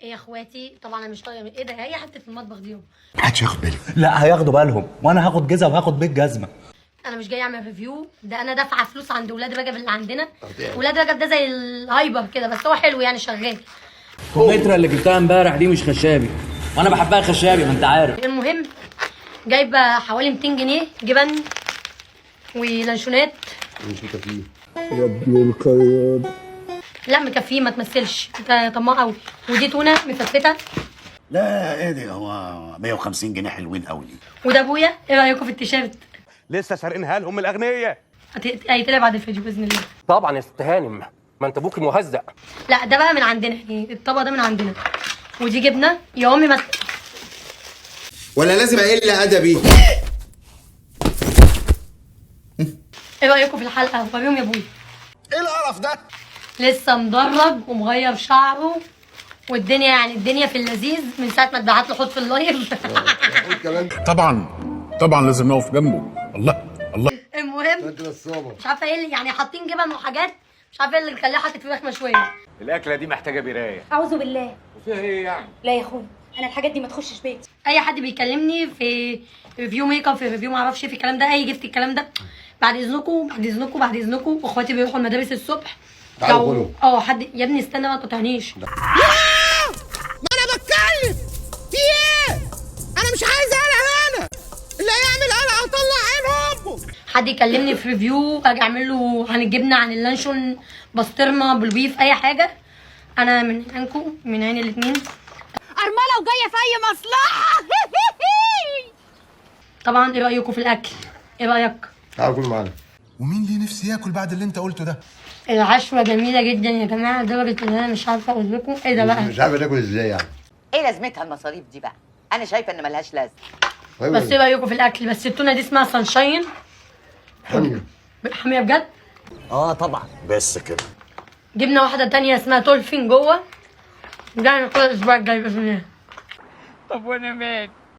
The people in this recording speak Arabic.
ايه يا اخواتي، طبعا انا مش طايقه ايه ده، هي حته المطبخ دي يوم. محدش هياخد باله. لا هياخدوا بالهم، وانا هاخد جزء وهاخد بيت جزمه. انا مش جاي اعمل ريفيو، ده انا دافعه فلوس عند ولاد رجب اللي عندنا. ولاد رجب ده زي الهايبر كده، بس هو حلو يعني شغال. الكمثرى اللي جبتها امبارح دي مش خشابي، وانا بحبها خشابي ما انت عارف. المهم جايبه حوالي 200 جنيه جبن ولانشونات. مش مكفيه يا ابن القياد. لا مكفيه، ما تمثلش انت طماع قوي. ودي تونه مفتفته. لا ايه ده، هو 150 جنيه حلوين قوي. وده ابويا، ايه رايكم في التيشيرت؟ لسه سارقينها لهم الاغنياء. هيتلعب بعد الفيديو باذن الله. طبعا يا ست هانم، ما انت ابوك مهزأ. لا ده بقى من عندنا، يعني الطبق ده من عندنا. ودي جبنه يا امي ما ولا لازم اقل ادبي. ايه رايكم في الحلقه؟ وريهم يا ابويا. ايه القرف ده؟ لسه مدرج ومغير شعره والدنيا، يعني الدنيا في اللذيذ من ساعه ما اتبعت له حوض في اللايف. طبعا لازم نقف جنبه. الله. المهم مش عارفه ايه اللي يعني حاطين جبن وحاجات، مش عارفه ايه اللي مخليها حاطط فراخ مشويه. الاكله دي محتاجه برايه. اعوذ بالله. وفيها ايه يعني؟ لا يا اخويا، انا الحاجات دي ما تخشش بيتي. اي حد بيكلمني في ريفيو ميك اب، في ريفيو ما اعرفش ايه، في الكلام ده، اي جفت الكلام ده، بعد اذنكم بعد اذنكم بعد اذنكم. اخواتي بيروحوا المدارس الصبح. تعالوا حد يا ابني استنى ما تقطعنيش. ما انا بتكلم في ايه؟ انا مش عايز هنا اللي هيعمل انا هطلع عين امه. حد يكلمني في ريفيو اجي اعمل له عن الجبنه، عن اللانشون، بسطرمه، بالبيف، اي حاجه، انا من عينكم، من عين الاثنين. ارمله وجايه في اي مصلحه. طبعا ايه رايكم في الاكل؟ ايه رايك؟ تعالوا كلوا معانا. ومين ليه نفسي ياكل بعد اللي انت قلته ده؟ العشوه جميله جدا يا جماعه، لدرجه ان انا مش عارفه اقول لكم ايه ده بقى. مش عارفه تاكل ازاي يعني. ايه لازمتها المصاريف دي بقى؟ انا شايفه ان ملهاش لازمه. بس ايه رايكم في الاكل؟ بس التونه دي اسمها سانشاين حاميه. حاميه بجد. طبعا. بس كده. جبنا واحده تانية اسمها دولفين جوه، ده هناكلها الاسبوع الجاي باذن الله. طب وانا مالي؟